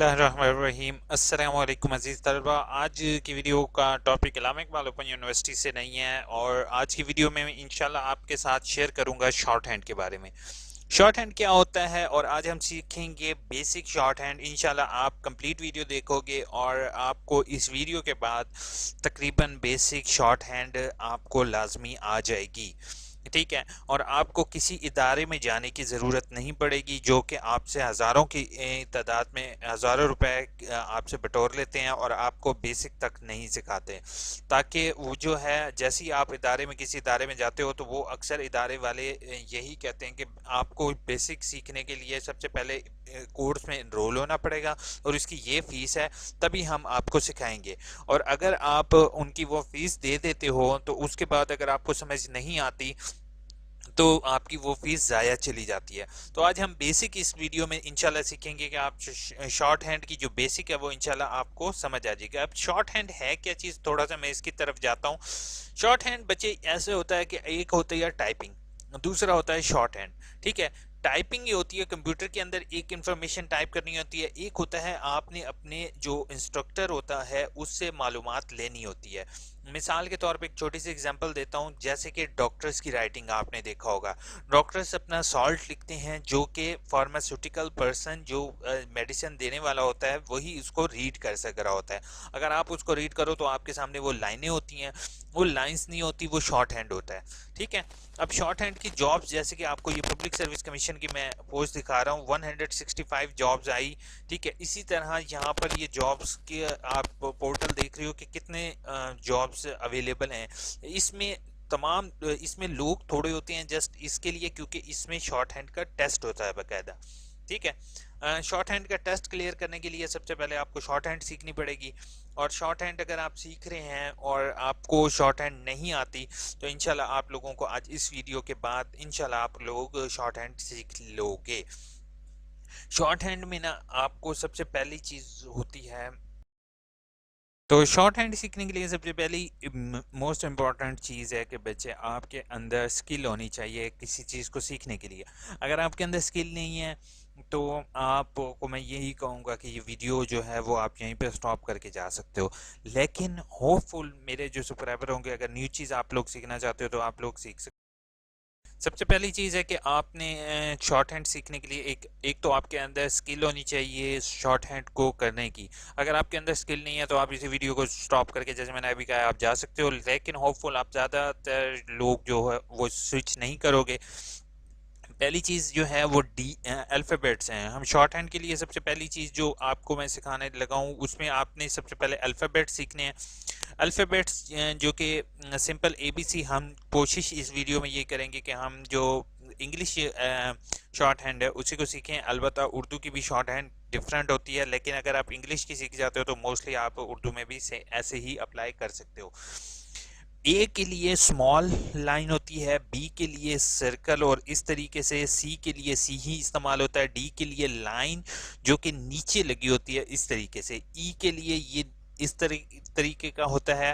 बिस्मिल्लाहिर्रहमानिर्रहीम। अस्सलाम वालेकुम अज़ीज़ तलबा। आज की वीडियो का topic Islamic Iqbal open university से नहीं है और आज की वीडियो में मैं इंशाल्लाह आपके साथ शेयर करूंगा शॉर्ट हैंड के बारे में। शॉर्ट हैंड क्या होता है और आज हम सीखेंगे बेसिक शॉर्ट हैंड। इंशाल्लाह आप कंप्लीट वीडियो देखोगे और आपको इस वीडियो के बाद तकरीबन बेसिक शॉर्ट हैंड आपको लाजमी आ जाएगी, ठीक है। और आपको किसी इदारे में जाने की ज़रूरत नहीं पड़ेगी जो कि आपसे हज़ारों की तादाद में हज़ारों रुपए आपसे बटोर लेते हैं और आपको बेसिक तक नहीं सिखाते। ताकि वो जो है, जैसे ही आप इदारे में किसी इदारे में जाते हो तो वो अक्सर इदारे वाले यही कहते हैं कि आपको बेसिक सीखने के लिए सबसे पहले कोर्स में इनरोल होना पड़ेगा और इसकी ये फ़ीस है, तभी हम आपको सिखाएंगे। और अगर आप उनकी वो फ़ीस दे देते हो तो उसके बाद अगर आपको समझ नहीं आती तो आपकी वो फीस ज़ाया चली जाती है। तो आज हम बेसिक इस वीडियो में इंशाल्लाह सीखेंगे कि आप शॉर्ट हैंड की जो बेसिक है वो इंशाल्लाह आपको समझ आ जाएगी। अब शॉर्ट हैंड है क्या चीज़, थोड़ा सा मैं इसकी तरफ जाता हूँ। शॉर्ट हैंड बच्चे ऐसे होता है कि एक होता है टाइपिंग, दूसरा होता है शॉर्ट हैंड, ठीक है। टाइपिंग ये होती है कंप्यूटर के अंदर एक इंफॉर्मेशन टाइप करनी होती है, एक होता है आपने अपने जो इंस्ट्रक्टर होता है उससे मालूमात लेनी होती है। मिसाल के तौर पे एक छोटी सी एग्जांपल देता हूँ, जैसे कि डॉक्टर्स की राइटिंग आपने देखा होगा। डॉक्टर्स अपना सॉल्ट लिखते हैं जो कि फार्मास्यूटिकल पर्सन जो मेडिसिन देने वाला होता है वही उसको रीड कर सक रहा होता है। अगर आप उसको रीड करो तो आपके सामने वो लाइनें होती हैं, वो लाइंस नहीं होती, वो शॉर्ट हैंड होता है, ठीक है। अब शॉर्ट हैंड की जॉब्स, जैसे कि आपको ये पब्लिक सर्विस कमीशन की मैं पोस्ट दिखा रहा हूँ, 165 जॉब्स आई, ठीक है। इसी तरह यहाँ पर ये जॉब्स के आप पोर्टल देख रहे हो कि कितने जॉब्स अवेलेबल हैं। इसमें तमाम इसमें लोग थोड़े होते हैं जस्ट इसके लिए क्योंकि इसमें शॉर्ट हैंड का टेस्ट होता है बाकायदा, ठीक है। शॉर्ट हैंड का टेस्ट क्लियर करने के लिए सबसे पहले आपको शॉर्ट हैंड सीखनी पड़ेगी। और शॉर्ट हैंड अगर आप सीख रहे हैं और आपको शॉर्ट हैंड नहीं आती तो इंशाल्लाह आप लोगों को आज इस वीडियो के बाद इंशाल्लाह आप लोग शॉर्ट हैंड सीख लोगे। शॉर्ट हैंड में ना आपको सबसे पहली चीज़ होती है, तो शॉर्ट हैंड सीखने के लिए सबसे पहली मोस्ट इम्पॉर्टेंट चीज़ है कि बच्चे आपके अंदर स्किल होनी चाहिए किसी चीज़ को सीखने के लिए। अगर आपके अंदर स्किल नहीं है तो आपको मैं यही कहूँगा कि ये वीडियो जो है वो आप यहीं पे स्टॉप करके जा सकते हो। लेकिन होपफुल मेरे जो सब्सक्राइबर होंगे, अगर न्यू चीज़ आप लोग सीखना चाहते हो तो आप लोग सीख सकते। सबसे पहली चीज़ है कि आपने शॉर्ट हैंड सीखने के लिए एक एक तो आपके अंदर स्किल होनी चाहिए शॉर्ट हैंड को करने की। अगर आपके अंदर स्किल नहीं है तो आप इसी वीडियो को स्टॉप करके, जैसे मैंने अभी कहा, आप जा सकते हो। लेकिन होपफुल आप ज़्यादातर लोग जो है वो स्विच नहीं करोगे। पहली चीज़ जो है वो डी अल्फ़ाबेट्स हैं। हम शॉर्ट हैंड के लिए सबसे पहली चीज़ जो आपको मैं सिखाने लगा हूँ उसमें आपने सबसे पहले अल्फ़ाबेट्स सीखने हैं। अल्फ़ाबेट्स जो कि सिंपल एबीसी, हम कोशिश इस वीडियो में ये करेंगे कि हम जो इंग्लिश शॉर्ट हैंड है उसी को सीखें। अलबत्ता उर्दू की भी शॉर्ट हैंड डिफरेंट होती है, लेकिन अगर आप इंग्लिश की सीख जाते हो तो मोस्टली आप उर्दू में भी से ऐसे ही अप्लाई कर सकते हो। ए के लिए स्मॉल लाइन होती है, बी के लिए सर्कल और इस तरीके से, सी के लिए सी ही इस्तेमाल होता है, डी के लिए लाइन जो कि नीचे लगी होती है इस तरीके से, ई के लिए ये इस तरीके का होता है,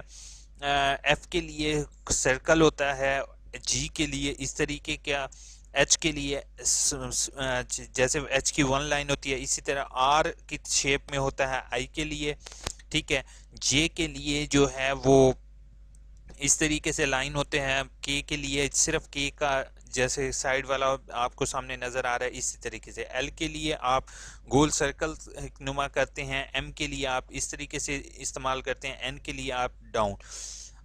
एफ के लिए सर्कल होता है, जी के लिए इस तरीके का, एच के लिए जैसे एच की वन लाइन होती है इसी तरह आर की शेप में होता है आई के लिए, ठीक है। जे के लिए जो है वो इस तरीके से लाइन होते हैं, के लिए सिर्फ के का जैसे साइड वाला आपको सामने नज़र आ रहा है इसी तरीके से, एल के लिए आप गोल सर्कल नुमा करते हैं, एम के लिए आप इस तरीके से इस्तेमाल करते हैं, एन के लिए आप डाउन।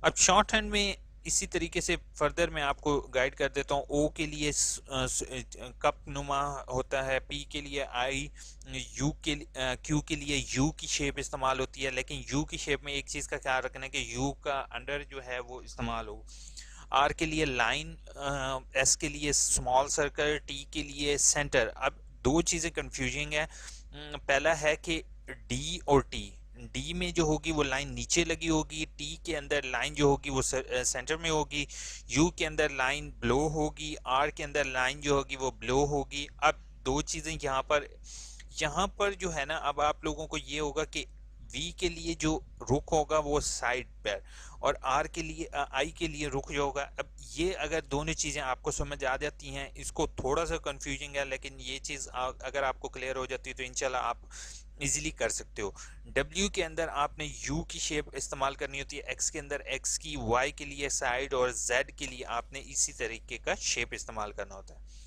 अब शॉर्ट हैंड में इसी तरीके से फर्दर मैं आपको गाइड कर देता हूँ। ओ के लिए कप नुमा होता है, पी के लिए आई, यू के क्यू के लिए यू की शेप इस्तेमाल होती है, लेकिन यू की शेप में एक चीज़ का ख्याल रखना है कि यू का अंडर जो है वो इस्तेमाल हो। आर के लिए लाइन, एस के लिए स्मॉल सर्कल, टी के लिए सेंटर। अब दो चीज़ें कंफ्यूजिंग है। पहला है कि डी और टी, डी में जो होगी वो लाइन नीचे लगी होगी, टी के अंदर लाइन जो होगी वो सेंटर में होगी, यू के अंदर लाइन ब्लो होगी, आर के अंदर लाइन जो होगी वो ब्लो होगी। अब दो चीज़ें यहाँ पर जो है ना, अब आप लोगों को ये होगा कि वी के लिए जो रुख होगा वो साइड पर और आर के लिए आई के लिए रुख जो होगा। अब ये अगर दोनों चीज़ें आपको समझ आ जाती हैं, इसको थोड़ा सा कंफ्यूजिंग है लेकिन ये चीज़ अगर आपको क्लियर हो जाती है तो इंशाल्लाह आप इजीली कर सकते हो। W के अंदर आपने U की शेप इस्तेमाल करनी होती है, X के अंदर X की, Y के लिए साइड और Z के लिए आपने इसी तरीके का शेप इस्तेमाल करना होता है।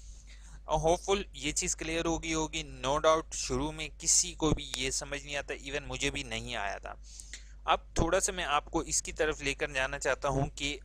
और होपफुल ये चीज़ क्लियर होगी होगी नो डाउट। शुरू में किसी को भी ये समझ नहीं आता, इवन मुझे भी नहीं आया था। अब थोड़ा सा मैं आपको इसकी तरफ लेकर जाना चाहता हूँ कि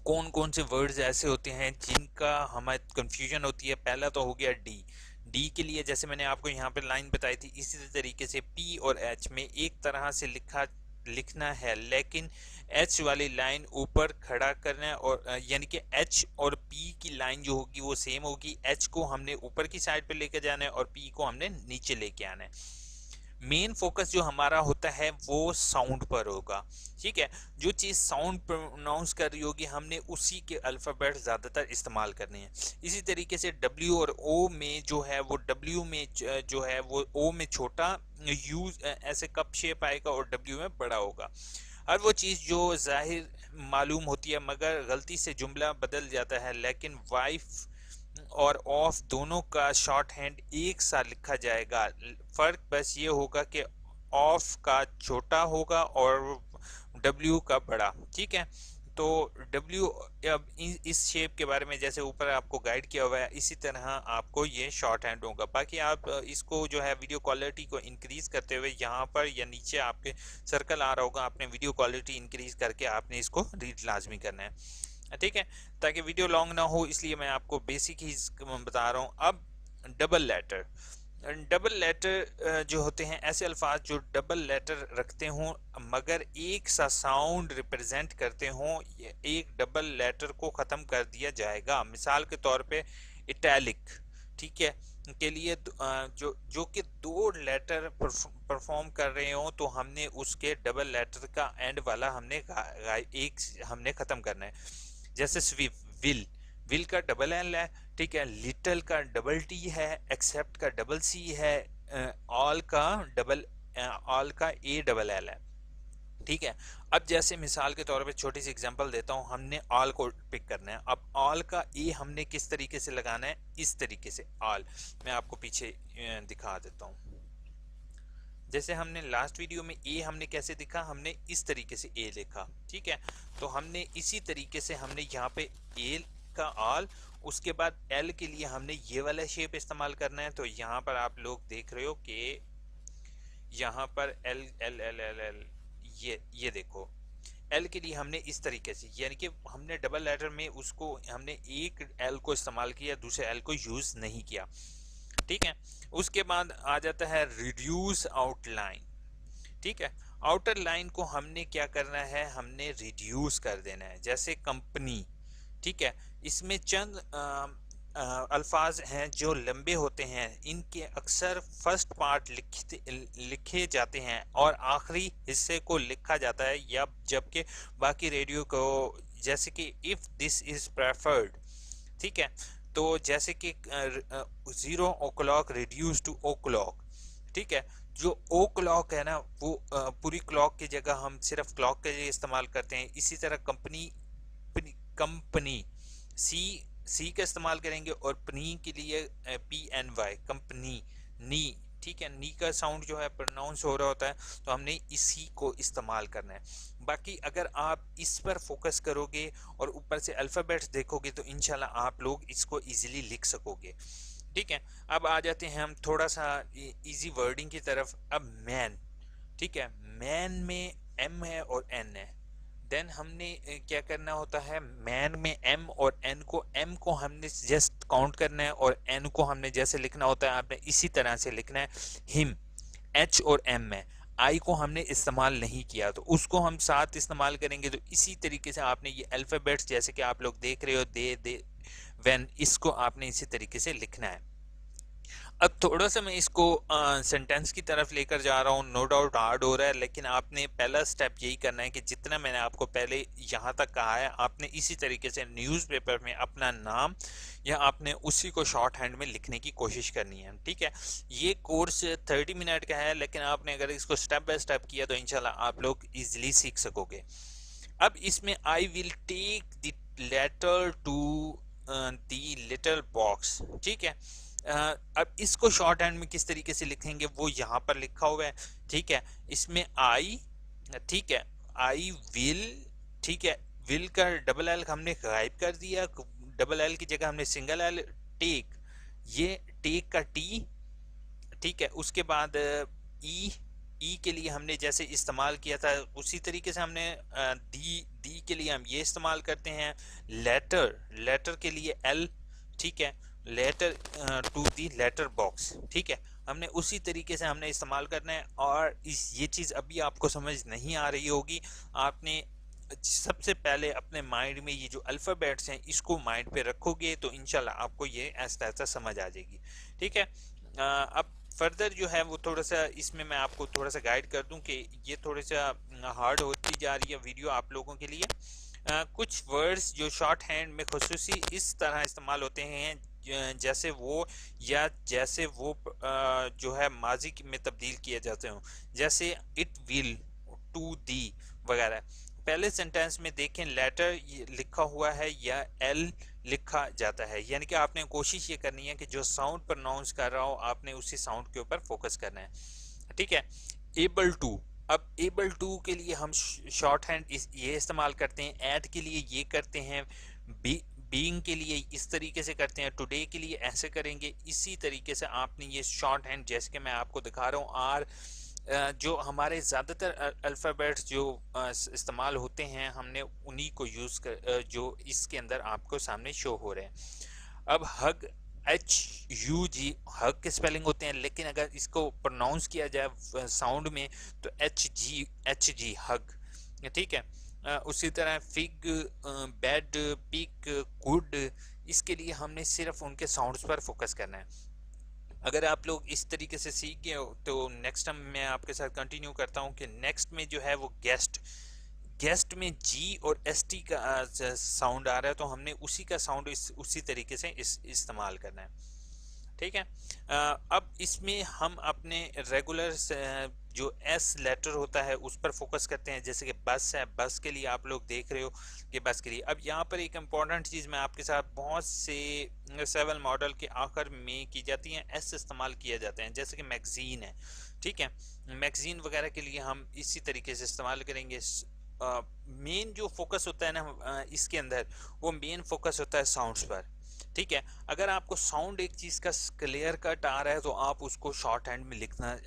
कौन कौन से वर्ड्स ऐसे होते हैं जिनका हमें कंफ्यूजन होती है। पहला तो हो गया डी। डी के लिए जैसे मैंने आपको यहाँ पे लाइन बताई थी, इसी तरीके से पी और एच में एक तरह से लिखना है, लेकिन एच वाली लाइन ऊपर खड़ा करना है, और यानी कि एच और पी की लाइन जो होगी वो सेम होगी। एच को हमने ऊपर की साइड पे लेके जाना है और पी को हमने नीचे लेके आना है। मेन फोकस जो हमारा होता है वो साउंड पर होगा, ठीक है। जो चीज़ साउंड प्रोनाउंस कर रही होगी हमने उसी के अल्फ़ाबेट ज़्यादातर इस्तेमाल करने हैं। इसी तरीके से डब्ल्यू और ओ में जो है वो डब्ल्यू में जो है वो ओ में छोटा, यू ऐसे कप शेप आएगा और डब्ल्यू में बड़ा होगा। हर वो चीज़ जो जाहिर मालूम होती है मगर गलती से जुमला बदल जाता है, लेकिन वाइफ और ऑफ दोनों का शॉर्ट हैंड एक साथ लिखा जाएगा। फर्क बस ये होगा कि ऑफ का छोटा होगा और डब्ल्यू का बड़ा, ठीक है। तो डब्ल्यू अब इस शेप के बारे में जैसे ऊपर आपको गाइड किया हुआ है इसी तरह आपको ये शॉर्ट हैंड होगा। बाकी आप इसको जो है वीडियो क्वालिटी को इंक्रीज करते हुए यहाँ पर या नीचे आपके सर्कल आ रहा होगा, आपने वीडियो क्वालिटी इंक्रीज करके आपने इसको रीड लाजमी करना है, ठीक है, ताकि वीडियो लॉन्ग ना हो। इसलिए मैं आपको बेसिक ही बता रहा हूँ। अब डबल लेटर, डबल लेटर जो होते हैं ऐसे अल्फाज जो डबल लेटर रखते हों मगर एक सा साउंड रिप्रेजेंट करते हों, एक डबल लेटर को ख़त्म कर दिया जाएगा। मिसाल के तौर पे इटैलिक, ठीक है, के लिए जो जो कि दो लेटर परफॉर्म कर रहे हो तो हमने उसके डबल लेटर का एंड वाला हमने एक हमने ख़त्म करना है। जैसे स्विफ्ट, विल, विल का डबल एल है, ठीक है, लिटल का डबल टी है, एक्सेप्ट का डबल सी है, ऑल का डबल ऑल का ए डबल एल है, ठीक है। अब जैसे मिसाल के तौर पे छोटी सी एग्जांपल देता हूँ, हमने ऑल को पिक करना है। अब ऑल का ए हमने किस तरीके से लगाना है, इस तरीके से ऑल। मैं आपको पीछे दिखा देता हूँ। जैसे हमने लास्ट वीडियो में ए हमने कैसे दिखा, हमने इस तरीके से ए लिखा, ठीक है। तो हमने इसी तरीके से हमने यहाँ पे ए का ऑल, उसके बाद एल के लिए हमने ये वाला शेप इस्तेमाल करना है। तो यहाँ पर आप लोग देख रहे हो कि यहाँ पर L L L L L ये देखो, एल के लिए हमने इस तरीके से, यानी कि हमने डबल लेटर में उसको हमने एक एल को इस्तेमाल किया, दूसरे एल को यूज नहीं किया, ठीक है। उसके बाद आ जाता है रिड्यूस आउटलाइन, ठीक है। आउटर लाइन को हमने क्या करना है, हमने रिड्यूस कर देना है। जैसे कंपनी, ठीक है, इसमें चंद अल्फाज हैं जो लंबे होते हैं, इनके अक्सर फर्स्ट पार्ट लिखे जाते हैं और आखिरी हिस्से को लिखा जाता है, या जबकि बाकी रेडियो को, जैसे कि इफ दिस इज प्रेफर्ड, ठीक है। तो जैसे कि 0 o'clock reduce two O clock, ठीक है। जो ओ क्लॉक है ना वो पूरी क्लॉक की जगह हम सिर्फ क्लॉक के लिए इस्तेमाल करते हैं। इसी तरह कंपनी, कंपनी सी का इस्तेमाल करेंगे और पनी के लिए PNY, कंपनी, नी, ठीक है। नी का साउंड जो है प्रोनाउंस हो रहा होता है, तो हमने इसी को इस्तेमाल करना है। बाकी अगर आप इस पर फोकस करोगे और ऊपर से अल्फ़ाबेट्स देखोगे तो इंशाल्लाह आप लोग इसको इजीली लिख सकोगे, ठीक है। अब आ जाते हैं हम थोड़ा सा इजी वर्डिंग की तरफ। अब मैन, ठीक है, मैन में M है और N है। देन हमने क्या करना होता है, मैन में M और N को, M को हमने जस्ट काउंट करना है और N को हमने जैसे लिखना होता है आपने इसी तरह से लिखना है। हिम, H और M में I को हमने इस्तेमाल नहीं किया तो उसको हम साथ इस्तेमाल करेंगे। तो इसी तरीके से आपने ये अल्फ़ाबेट्स जैसे कि आप लोग देख रहे हो, दे व्हेन, इसको आपने इसी तरीके से लिखना है। अब थोड़ा सा मैं इसको सेंटेंस की तरफ लेकर जा रहा हूँ। नो डाउट हार्ड हो रहा है, लेकिन आपने पहला स्टेप यही करना है कि जितना मैंने आपको पहले यहाँ तक कहा है आपने इसी तरीके से न्यूज़पेपर में अपना नाम या आपने उसी को शॉर्ट हैंड में लिखने की कोशिश करनी है, ठीक है। ये कोर्स 30 मिनट का है, लेकिन आपने अगर इसको स्टेप बाय स्टेप किया तो इंशाल्लाह आप लोग ईजिली सीख सकोगे। अब इसमें I will take the letter to the little box, ठीक है। अब इसको शॉर्ट हैंड में किस तरीके से लिखेंगे वो यहाँ पर लिखा हुआ है, ठीक है। इसमें आई, ठीक है, आई विल, ठीक है, विल का डबल एल हमने गायब कर दिया, डबल एल की जगह हमने सिंगल एल, टेक, ये टेक का टी, ठीक है। उसके बाद ई, ई के लिए हमने जैसे इस्तेमाल किया था उसी तरीके से हमने दी, दी के लिए हम ये इस्तेमाल करते हैं। लेटर, लेटर के लिए एल, ठीक है, letter to the letter box, ठीक है, हमने उसी तरीके से हमने इस्तेमाल करना है। और इस ये चीज़ अभी आपको समझ नहीं आ रही होगी, आपने सबसे पहले अपने माइंड में ये जो अल्फ़ाबेट्स हैं इसको माइंड पे रखोगे तो इंशाल्लाह आपको ये ऐसा ऐसा समझ आ जाएगी, ठीक है। अब फर्दर जो है वो थोड़ा सा इसमें मैं आपको थोड़ा सा गाइड कर दूं कि ये थोड़ा सा हार्ड होती जा रही है वीडियो आप लोगों के लिए। कुछ वर्ड्स जो शॉर्ट हैंड में खुसूसी इस तरह इस्तेमाल होते हैं जैसे वो, या जैसे वो जो है माजी में तब्दील किए जाते हों, जैसे इट विल, टू दी वगैरह। पहले सेंटेंस में देखें लेटर लिखा हुआ है या एल लिखा जाता है, यानी कि आपने कोशिश ये करनी है कि जो साउंड प्रोनाउंस कर रहा हो आपने उसी साउंड के ऊपर फोकस करना है, ठीक है। एबल टू, अब एबल टू के लिए हम शॉर्ट हैंड ये इस्तेमाल करते हैं, एट के लिए ये करते हैं, बीइंग के लिए इस तरीके से करते हैं, टुडे के लिए ऐसे करेंगे। इसी तरीके से आपने ये शॉर्ट हैंड जैसे कि मैं आपको दिखा रहा हूँ, आर जो हमारे ज़्यादातर अल्फ़ाबेट्स जो इस्तेमाल होते हैं हमने उन्हीं को यूज़ कर जो इसके अंदर आपको सामने शो हो रहे हैं। अब हग, एच यू जी, हग के स्पेलिंग होते हैं, लेकिन अगर इसको प्रोनाउंस किया जाए साउंड में तो एच जी हग, ठीक है। उसी तरह फिग, बैड, पिक, गुड, इसके लिए हमने सिर्फ उनके साउंड्स पर फोकस करना है। अगर आप लोग इस तरीके से सीख गए हो तो नेक्स्ट टाइम मैं आपके साथ कंटिन्यू करता हूँ कि नेक्स्ट में जो है वो गेस्ट, गेस्ट में जी और एस टी का साउंड आ रहा है तो हमने उसी का साउंड उसी तरीके से इस्तेमाल करना है, ठीक है। अब इसमें हम अपने रेगुलर जो एस लेटर होता है उस पर फोकस करते हैं, जैसे कि बस है, बस के लिए आप लोग देख रहे हो कि बस के लिए। अब यहाँ पर एक इम्पॉर्टेंट चीज़ मैं आपके साथ, बहुत से 7 मॉडल के आखिर में की जाती हैं, एस इस्तेमाल किया जाते हैं, जैसे कि मैगजीन है, ठीक है, मैगजीन वगैरह के लिए हम इसी तरीके से इस्तेमाल करेंगे। मेन जो फोकस होता है ना इसके अंदर, वो मेन फोकस होता है साउंड्स पर, ठीक है। अगर आपको साउंड एक चीज़ का क्लियर कट आ रहा है तो आप उसको शॉर्ट हैंड में लिखना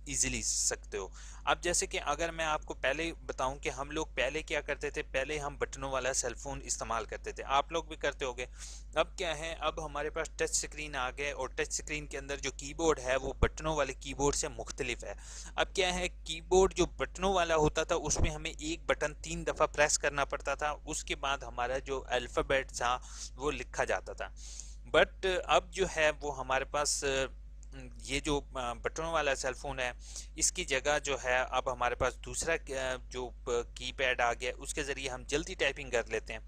इजीली सकते हो। अब जैसे कि अगर मैं आपको पहले बताऊं कि हम लोग पहले क्या करते थे, पहले हम बटनों वाला सेलफोन इस्तेमाल करते थे, आप लोग भी करते होगे। अब क्या है, अब हमारे पास टच स्क्रीन आ गए और टच स्क्रीन के अंदर जो कीबोर्ड है वो बटनों वाले कीबोर्ड से मुख्तलिफ है। अब क्या है, कीबोर्ड जो बटनों वाला होता था उसमें हमें एक बटन 3 दफ़ा प्रेस करना पड़ता था, उसके बाद हमारा जो अल्फ़ाबेट था वो लिखा जाता था। बट अब जो है वो हमारे पास ये जो बटनों वाला सेलफोन है इसकी जगह जो है अब हमारे पास दूसरा जो कीपैड आ गया, उसके ज़रिए हम जल्दी टाइपिंग कर लेते हैं।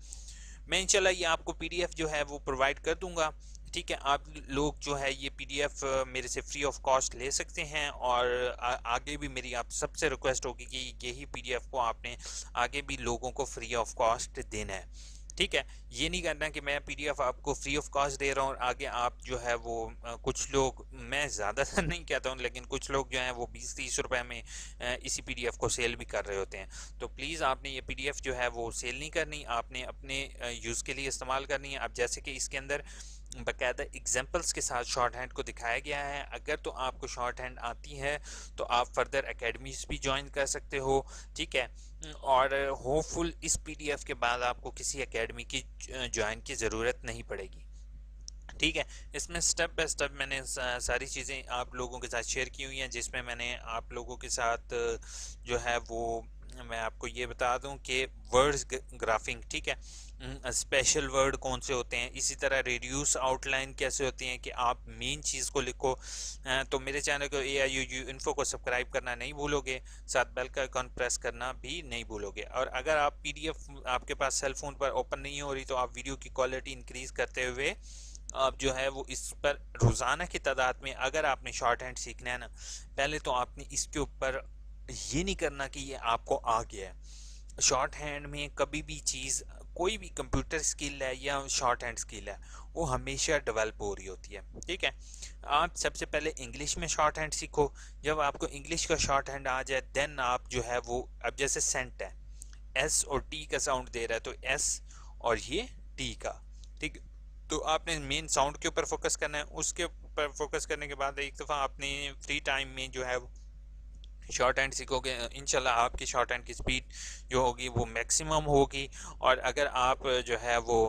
मैं इंशाल्लाह ये आपको पीडीएफ जो है वो प्रोवाइड कर दूंगा, ठीक है। आप लोग जो है ये पीडीएफ मेरे से फ्री ऑफ कॉस्ट ले सकते हैं और आगे भी मेरी आप सबसे रिक्वेस्ट होगी कि यही पीडीएफ को आपने आगे भी लोगों को फ्री ऑफ कॉस्ट देना है, ठीक है। ये नहीं करना कि मैं पीडीएफ आपको फ्री ऑफ कॉस्ट दे रहा हूँ और आगे आप जो है वो कुछ लोग, मैं ज़्यादातर नहीं कहता हूँ लेकिन कुछ लोग जो हैं वो 20-30 रुपए में इसी पीडीएफ को सेल भी कर रहे होते हैं। तो प्लीज़ आपने ये पीडीएफ जो है वो सेल नहीं करनी, आपने अपने यूज़ के लिए इस्तेमाल करनी है। अब जैसे कि इसके अंदर बाकायदा एग्जाम्पल्स के साथ शॉर्ट हैंड को दिखाया गया है, अगर तो आपको शॉर्ट हैंड आती है तो आप फर्दर एकेडमीज भी ज्वाइन कर सकते हो, ठीक है। और होपफुल इस पीडीएफ के बाद आपको किसी एकेडमी की ज्वाइन की ज़रूरत नहीं पड़ेगी, ठीक है। इसमें स्टेप बाय स्टेप मैंने सारी चीज़ें आप लोगों के साथ शेयर की हुई हैं, जिसमें मैंने आप लोगों के साथ जो है वो मैं आपको ये बता दूं कि वर्ड्स ग्राफिंग, ठीक है, स्पेशल वर्ड कौन से होते हैं, इसी तरह रिड्यूस आउटलाइन कैसे होती हैं कि आप मेन चीज़ को लिखो। तो मेरे चैनल को AIUU इन्फो को सब्सक्राइब करना नहीं भूलोगे, साथ बेल का आइकॉन प्रेस करना भी नहीं भूलोगे। और अगर आप PDF आपके पास सेल फोन पर ओपन नहीं हो रही तो आप वीडियो की क्वालिटी इंक्रीज़ करते हुए आप जो है वो इस पर रोज़ाना की तादाद में, अगर आपने शॉर्ट हैंड सीखना है ना, पहले तो आपने इसके ऊपर ये नहीं करना कि ये आपको आ गया है। शॉर्ट हैंड में कभी भी चीज़ कोई भी कंप्यूटर स्किल है या शॉर्ट हैंड स्किल है वो हमेशा डेवलप हो रही होती है। ठीक है, आप सबसे पहले इंग्लिश में शॉर्ट हैंड सीखो। जब आपको इंग्लिश का शॉर्ट हैंड आ जाए देन आप जो है वो, अब जैसे सेंट है, एस और टी का साउंड दे रहा है तो एस और ये टी का। ठीक, तो आपने मेन साउंड के ऊपर फोकस करना है। उसके ऊपर फोकस करने के बाद एक दफ़ा आपने फ्री टाइम में जो है शॉर्ट हैंड सीखोगे, इंशाल्लाह आपकी शॉर्ट हैंड की स्पीड जो होगी वो मैक्सिमम होगी। और अगर आप जो है वो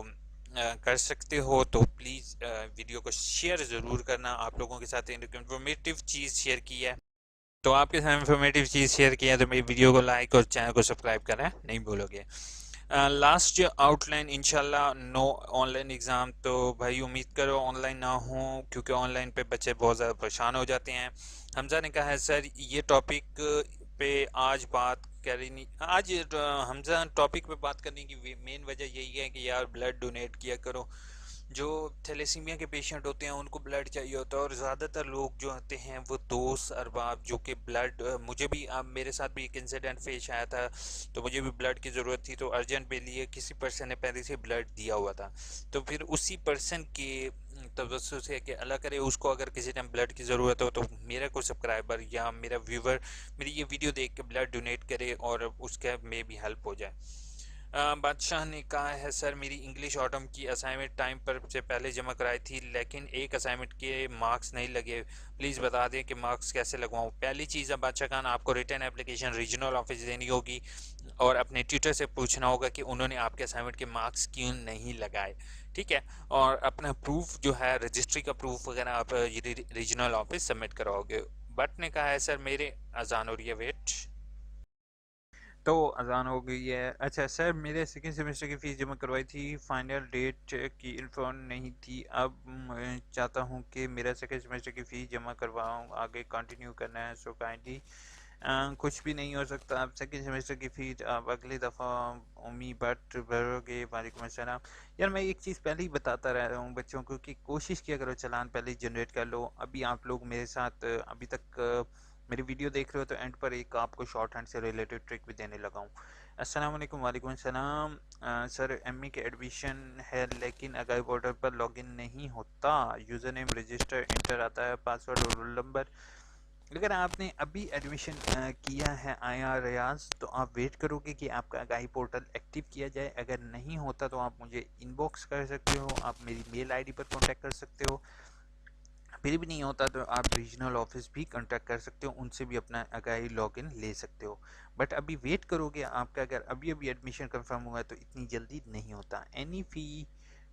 कर सकते हो तो प्लीज़ वीडियो को शेयर ज़रूर करना। आप लोगों के साथ इन्फॉर्मेटिव चीज़ शेयर की है, तो आपके साथ इन्फॉर्मेटिव चीज़ शेयर किया है तो मेरी वीडियो को लाइक और चैनल को सब्सक्राइब करना नहीं भूलोगे। लास्ट जो आउटलाइन, इंशाल्लाह नो ऑनलाइन एग्ज़ाम, तो भाई उम्मीद करो ऑनलाइन ना हो, क्योंकि ऑनलाइन पे बच्चे बहुत ज़्यादा परेशान हो जाते हैं। हमजा ने कहा है सर ये टॉपिक पे आज बात करनी, आज हमजा टॉपिक पे बात करने की मेन वजह यही है कि यार ब्लड डोनेट किया करो। जो थैलेसीमिया के पेशेंट होते हैं उनको ब्लड चाहिए होता है, और ज़्यादातर लोग जो होते हैं वो दोस्त अरबाब जो कि ब्लड, मुझे भी मेरे साथ भी एक इंसिडेंट पेश आया था, तो मुझे भी ब्लड की ज़रूरत थी, तो अर्जेंट पे लिए किसी पर्सन ने पहले से ब्लड दिया हुआ था, तो फिर उसी पर्सन के तवज्जो से कि अल्लाह करे उसको अगर किसी टाइम ब्लड की ज़रूरत हो तो मेरा कोई सब्सक्राइबर या मेरा व्यूवर मेरी ये वीडियो देख के ब्लड डोनेट करे और उसके में भी हेल्प हो जाए। बादशाह ने कहा है सर मेरी इंग्लिश ऑटम की असाइनमेंट टाइम पर से पहले जमा कराई थी लेकिन एक असाइनमेंट के मार्क्स नहीं लगे, प्लीज़ बता दें कि मार्क्स कैसे लगवाऊं। पहली चीज़ है बादशाह खान, आपको रिटर्न एप्लीकेशन रीजनल ऑफिस देनी होगी और अपने ट्यूटर से पूछना होगा कि उन्होंने आपके असाइनमेंट के मार्क्स क्यों नहीं लगाए। ठीक है, और अपना प्रूफ जो है रजिस्ट्री का प्रूफ वगैरह आप रीजनल ऑफिस सबमिट कराओगे। बट ने कहा है सर मेरे अजान हो रही है, वेट, तो अजान हो गई है। अच्छा सर मेरे सेकेंड सेमेस्टर की फ़ीस जमा करवाई थी, फाइनल डेट की इन्फॉर्म नहीं थी, अब मैं चाहता हूँ कि मेरा सेकेंड सेमेस्टर की फ़ीस जमा करवाऊँ, आगे कंटिन्यू करना है, सो काइंडली कुछ भी नहीं हो सकता। आप सेकेंड सेमेस्टर की फ़ीस आप अगली दफ़ा उम्मी बट भरोगे। वालेकुम अस्सलाम। यार मैं एक चीज़ पहले ही बताता रह रहा हूँ बच्चों को कि कोशिश किया करो चालान पहले जनरेट कर लो। अभी आप लोग मेरे साथ अभी तक मेरी वीडियो देख रहे हो तो एंड पर एक आपको शॉर्ट हैंड से रिलेटेड ट्रिक भी देने लगा हूँ। अस्सलाम वालेकुम। वालेकुम सलाम। सर एमई के एडमिशन है लेकिन अगाई पोर्टल पर लॉगिन नहीं होता, यूज़र नेम रजिस्टर इंटर आता है, पासवर्ड और रोल नंबर। अगर आपने अभी एडमिशन किया है आया रियाज तो आप वेट करोगे कि आपका अगाही पोर्टल एक्टिव किया जाए। अगर नहीं होता तो आप मुझे इनबॉक्स कर सकते हो, आप मेरी मेल आईडी पर कांटेक्ट कर सकते हो। फिर भी नहीं होता तो आप रीजनल ऑफिस भी कांटेक्ट कर सकते हो, उनसे भी अपना अगाई लॉगिन ले सकते हो। बट अभी वेट करोगे, आपका अगर अभी अभी एडमिशन कंफर्म हुआ है तो इतनी जल्दी नहीं होता। एनी फ़ी,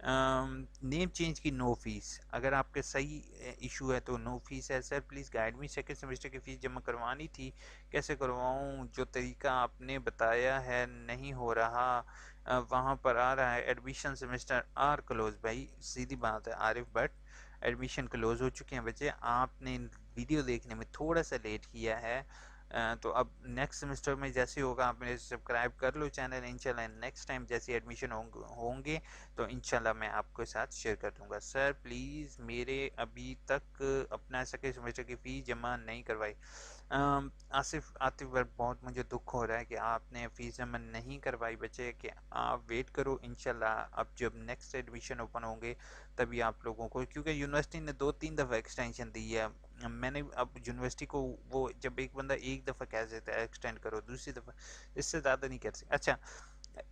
नेम चेंज की नो फीस, अगर आपके सही इशू है तो नो फीस है। Sir please guide me, second semester की फ़ीस जमा करवानी थी, कैसे करवाऊँ? जो तरीका आपने बताया है नहीं हो रहा, वहाँ पर आ रहा है एडमिशन सेमेस्टर आर क्लोज। भाई सीधी बात है आरिफ भट्ट, एडमिशन क्लोज हो चुके हैं बच्चे, आपने वीडियो देखने में थोड़ा सा लेट किया है। तो अब नेक्स्ट सेमेस्टर में जैसे होगा आप मेरे सब्सक्राइब कर लो चैनल, इंशाल्लाह नेक्स्ट टाइम जैसे एडमिशन होंगे तो इंशाल्लाह मैं आपके साथ शेयर कर दूंगा। सर प्लीज़ मेरे अभी तक अपना सेकेंड सेमेस्टर की फ़ीस जमा नहीं करवाई। आसिफ आतिफ पर बहुत मुझे दुख हो रहा है कि आपने फ़ीस जमा नहीं करवाई बच्चे, कि आप वेट करो इंशाल्लाह अब जब नेक्स्ट एडमिशन ओपन होंगे तभी आप लोगों को, क्योंकि यूनिवर्सिटी ने 2-3 दफ़ा एक्सटेंशन दी है। मैंने अब यूनिवर्सिटी को, वो जब एक बंदा एक दफ़ा कह देता है एक्सटेंड करो, दूसरी दफ़ा इससे ज़्यादा नहीं कर सकते। अच्छा,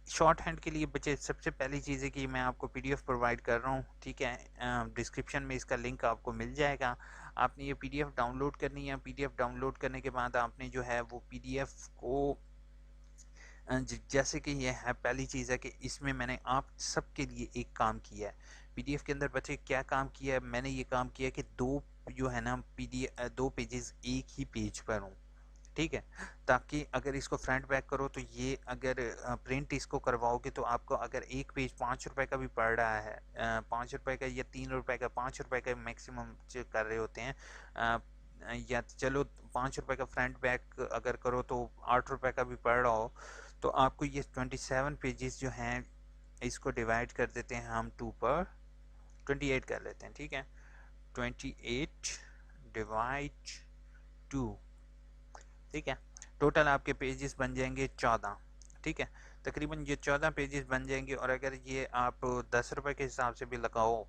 शॉर्ट हैंड के लिए बच्चे सबसे पहली चीज़ है कि मैं आपको पीडीएफ प्रोवाइड कर रहा हूँ, ठीक है, डिस्क्रिप्शन में इसका लिंक आपको मिल जाएगा। आपने ये पीडीएफ डाउनलोड करनी है। पीडीएफ डाउनलोड करने के बाद आपने जो है वो पीडीएफ को जैसे कि ये है, पहली चीज़ है कि इसमें मैंने आप सबके लिए एक काम किया है। पीडीएफ के अंदर बच्चे क्या काम किया है, मैंने ये काम किया है कि दो जो है ना पीडीएफ, दो पेजेस एक ही पेज पर हों, ठीक है, ताकि अगर इसको फ्रंट बैक करो तो ये अगर प्रिंट इसको करवाओगे तो आपको अगर एक पेज 5 रुपए का भी पड़ रहा है, 5 रुपए का या 3 रुपए का, 5 रुपए का मैक्सिमम कर रहे होते हैं, या चलो 5 रुपए का फ्रंट बैक अगर करो तो 8 रुपए का भी पड़ रहा हो, तो आपको ये 27 पेजेस जो हैं इसको डिवाइड कर देते हैं हम 2 पर, 28 कर लेते हैं, ठीक है, 28 डिवाइड 2, ठीक है, टोटल आपके पेजेस बन जाएंगे 14, ठीक है। तकरीबन ये 14 पेजेस बन जाएंगे। और अगर ये आप 10 रुपए के हिसाब से भी लगाओ,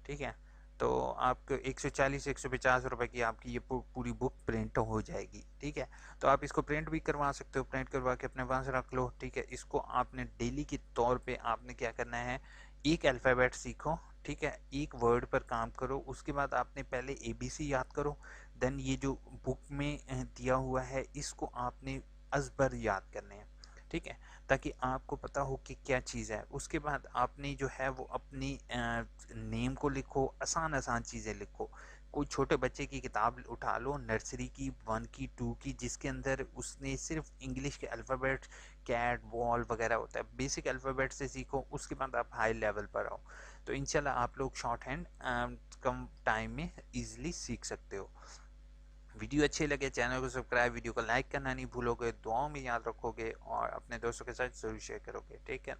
ठीक है, तो आपको 140-150 रुपए की आपकी ये पूरी बुक प्रिंट हो जाएगी। ठीक है, तो आप इसको प्रिंट भी करवा सकते हो, प्रिंट करवा के अपने पास रख लो। ठीक है, इसको आपने डेली के तौर पे आपने क्या करना है, एक अल्फ़ाबेट सीखो। ठीक है, एक वर्ड पर काम करो। उसके बाद आपने पहले ABC याद करो, देन ये जो बुक में दिया हुआ है इसको आपने अजबर याद करने हैं। ठीक है, ताकि आपको पता हो कि क्या चीज़ है। उसके बाद आपने जो है वो अपनी नेम को लिखो, आसान आसान चीज़ें लिखो। कोई छोटे बच्चे की किताब उठा लो, नर्सरी की 1 की 2 की, जिसके अंदर उसने सिर्फ इंग्लिश के अल्फ़ाबेट कैट बॉल वगैरह होता है, बेसिक अल्फ़ाबेट से सीखो। उसके बाद आप हाई लेवल पर आओ, तो इंशाल्लाह आप लोग शॉर्ट हैंड कम टाइम में ईजिली सीख सकते हो। वीडियो अच्छे लगे चैनल को सब्सक्राइब, वीडियो को लाइक करना नहीं भूलोगे, दुआओं में याद रखोगे और अपने दोस्तों के साथ जरूर शेयर करोगे। Take care.